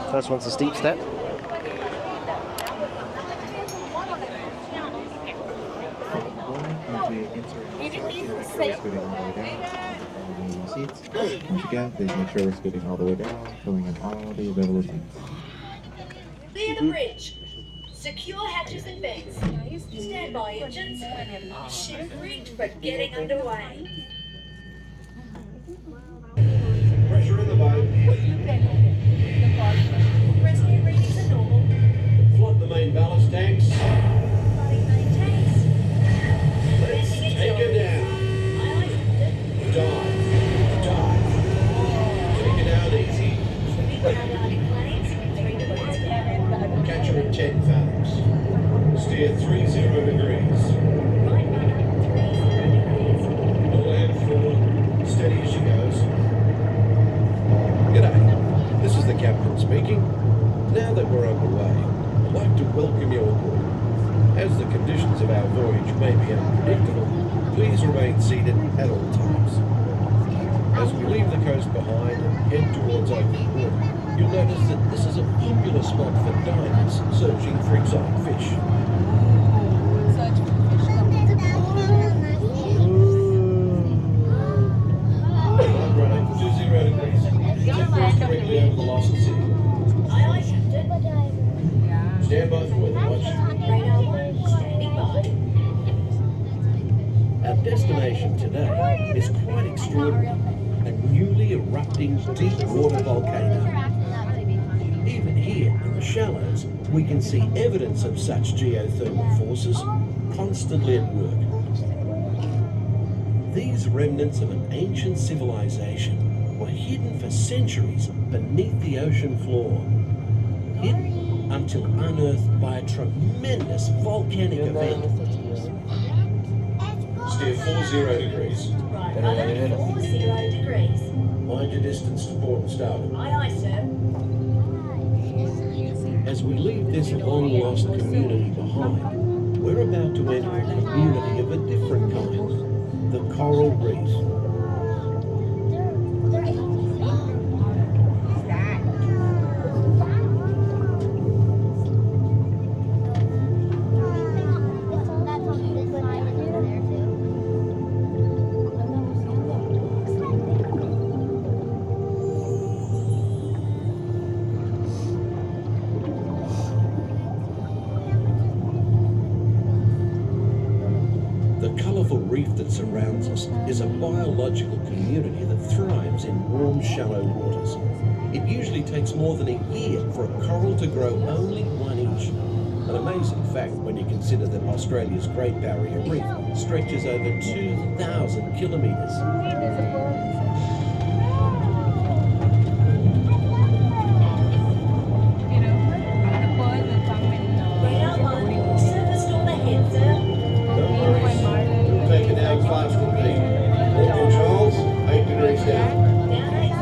First one's a steep step. Seats. Once again, please make sure we're scooting all the way down, filling in all the available seats. Clear the bridge. Secure hatches and vents. Stand by engines. Ship rigged for getting underway. Pressure in the boat. Rescue readings are normal. Flood the main ballast tanks. Flooding main tanks. Let's take her down. Aye, Dive. Dive. Take it out easy. Captain. Planes, 3 degrees down. Catch her at 10 fathoms. Steer 30 degrees. Right rudder, 30 degrees. All hand forward. Steady as she goes. G'day. This is the captain speaking. Now that we're underway, I'd like to welcome you aboard. As the conditions of our voyage may be unpredictable, please remain seated at all times. As we leave the coast behind and head towards open water, you'll notice that this is a popular spot for divers searching for exotic fish. Right, running 20 degrees. Take course directly over the lost sea. Aye, aye, Captain. Stand by for weather watch. Radar 1, standing by. Our destination today is quite extraordinary. A newly erupting deep water volcano. Even here in the shallows, we can see evidence of such geothermal forces constantly at work. These remnants of an ancient civilization were hidden for centuries beneath the ocean floor. Hidden until unearthed by a tremendous volcanic event. Steer 40 degrees. Right rudder, 40 degrees. Mind your distance to port and starboard. Aye, aye, sir. As we leave this long-lost community behind, we're about to enter a community of a different kind, the coral reef. The colourful reef that surrounds us is a biological community that thrives in warm, shallow waters. It usually takes more than a year for a coral to grow only 1 inch. An amazing fact when you consider that Australia's Great Barrier Reef stretches over 2,000 kilometres. Radar 1, surface storm ahead, sir. Take it down fast and deep. All controls, 8 degrees down. Down 80.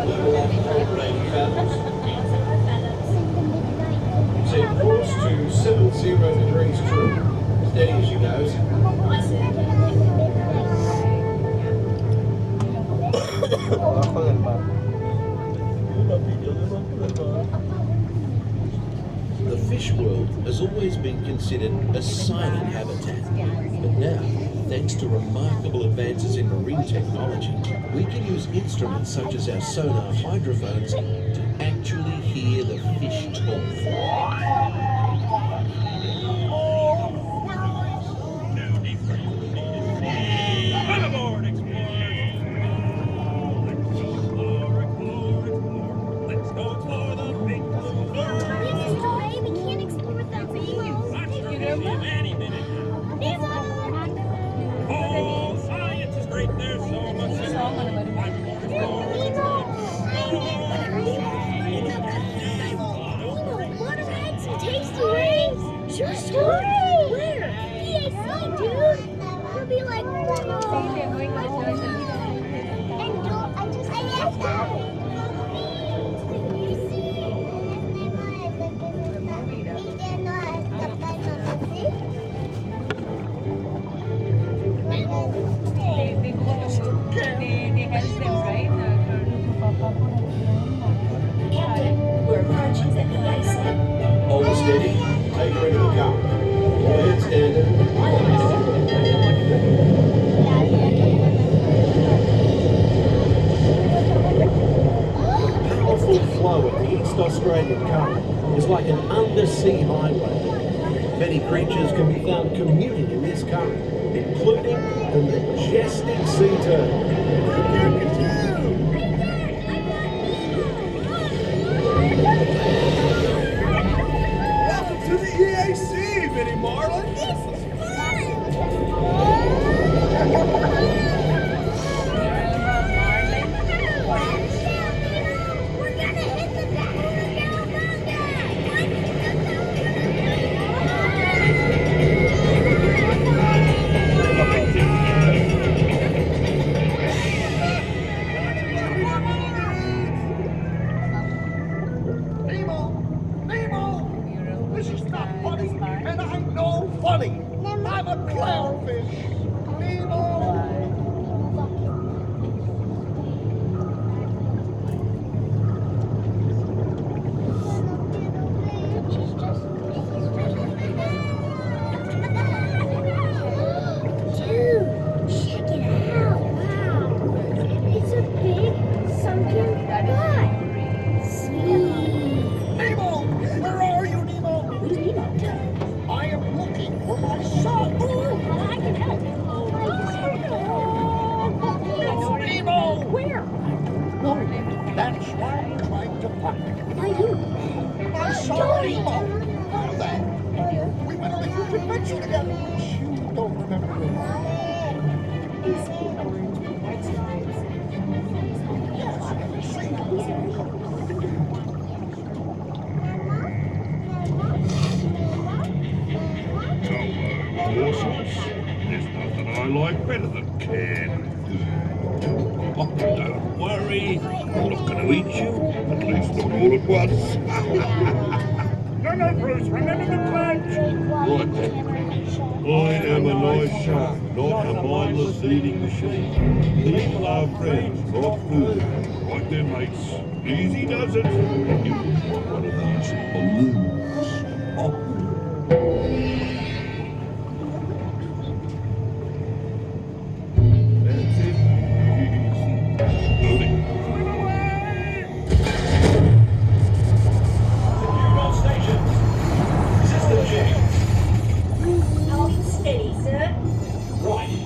Level up 480 fathoms. Set course to 70 degrees true. Steady as she goes. The fish world has always been considered a silent habitat, but now, thanks to remarkable advances in marine technology, we can use instruments such as our sonar hydrophones to actually hear the fish talk. Come aboard, explorers! Let's go explore the big blue world! We can't explore without people. Any minute now. Nemo! Oh! steady. Take her into the car. Quiet, standard. The powerful flow of the East Australian Current is like an undersea highway. Many creatures can be found commuting in this current, including the majestic sea turtle. Welcome to the EAC, Minnie Marlin. This is We're gonna hit the Nemo! This is not funny, and I'm no funny. I'm a clownfish. Nemo! Dude, check it out. Wow. It's a big sunken butt. Sweet. Nemo! Where are you, Nemo? Who's Nemo? I am looking for my son. Well, I can help. Nemo! Where? No, that's why I'm trying to find Why you? my son, Nemo. Know that. We went on a huge adventure together, which you don't remember. Is he orange with white stripes? Yes, see. Horses? There's nothing I like better than canned food. Oh, don't worry, I'm not going to eat you, at least not all at once. No, Bruce, remember the pledge. Right then. I am a nice shark, not a mindless eating machine. People are friends, not food. Like their mates. Easy does it. You want one of these balloons. Oh. That's it. Easy. Loading. Secure all stations. System check. Hold steady, sir. Right.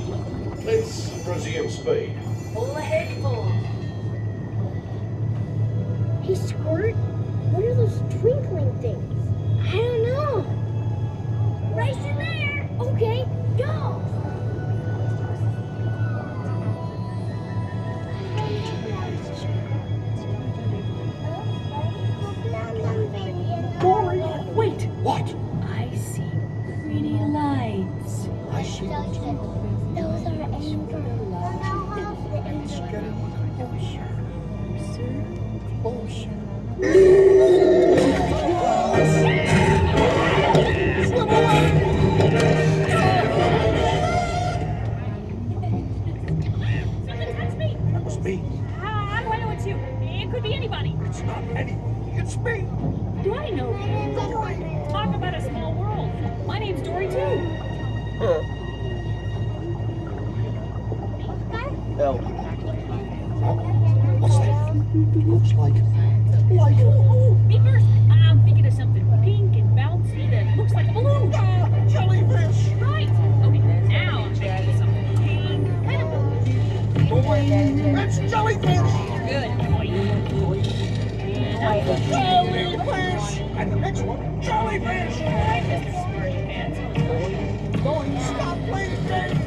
Let's resume speed. All ahead full. Hey, Squirt, what are those twinkling things? I don't know. Race in there. Okay, go. Dory, wait. What? I see pretty lights. I see. Those are amber lights. It's getting closer. Swim away! Someone touched me. That was me. How do I know it's you? It could be anybody. It's not anybody. It's me. Do I know you? Talk about a small world. My name's Dory too. What's that? Looks like. Ooh, me first. I'm thinking of something pink and bouncy that looks like a balloon. Jellyfish. Right. Okay, now I'm thinking of something pink, kind of blue. It's jellyfish. Good boy. And I'm thinking Jellyfish. And the next one, jellyfish. smarty pants. Going, stop playing games.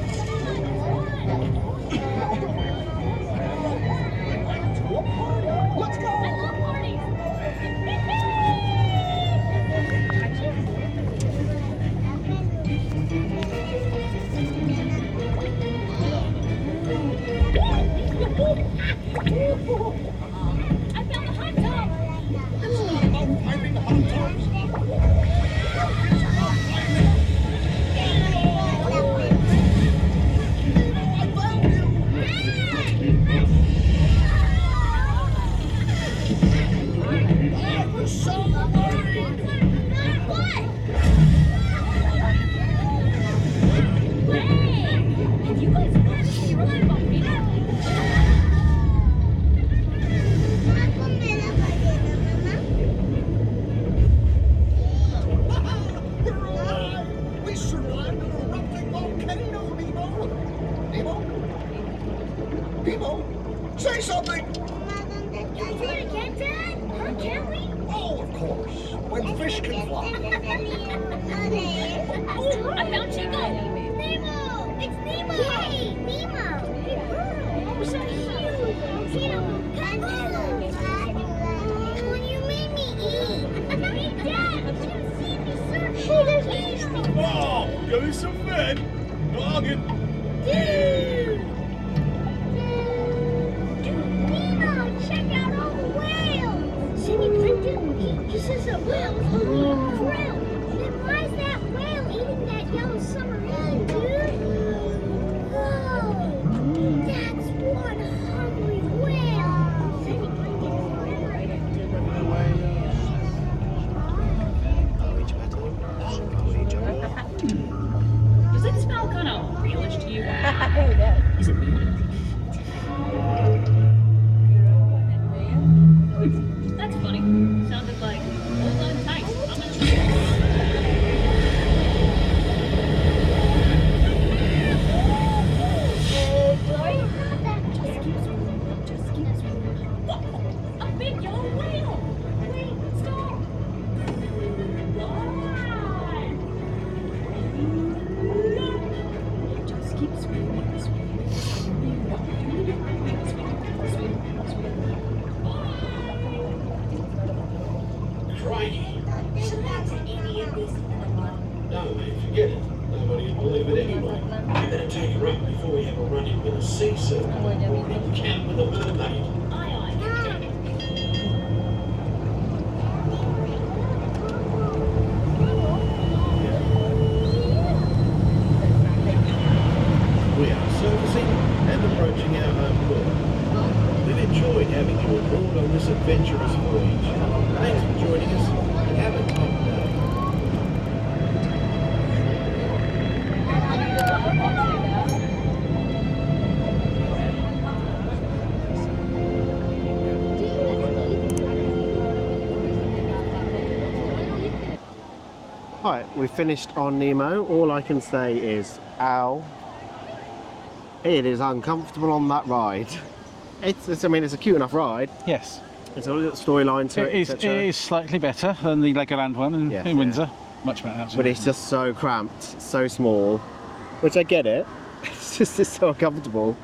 Let's go. I love parties. I found the hot tub. It's not about finding hot tubs. It's about finding when fish can fly. Oh, I found Chico. Nemo! It's Nemo! Yay! Nemo! Oh, so cute! Oh, you made me eat! Hey, Dad! You see me, sir? Hey, there's Nemo! Oh, give me some food. Noggin. Dude! Nemo! Check out all the whales! Sammy Plankton, he says that whales are eating krill. Then why is that whale eating that yellow submarine, dude? Whoa! That's one hungry whale! Sammy Does it smell kind of realish to you? Is it me? That's funny. Sounded like, hold on tight. I'm gonna... A big yellow whale! Wait, stop! Just keep swimming, Crikey. Should not take any of this. No, mate, forget it. Nobody will believe it anyway. You better take her up before we have a run-in with a sea serpent or an encounter with a mermaid. Aye, aye. We are surfacing and approaching our home port. We've enjoyed having you aboard on this adventurous voyage. Thanks for joining us and have a top day. Right, we finished on Nemo. All I can say is, ow. It is uncomfortable on that ride. I mean, it's a cute enough ride. Yes. It's a little storyline to it, It is slightly better than the Legoland one in, Yeah. in Windsor. Much better, actually. but it's just so cramped, so small. Which I get it. It's just so uncomfortable.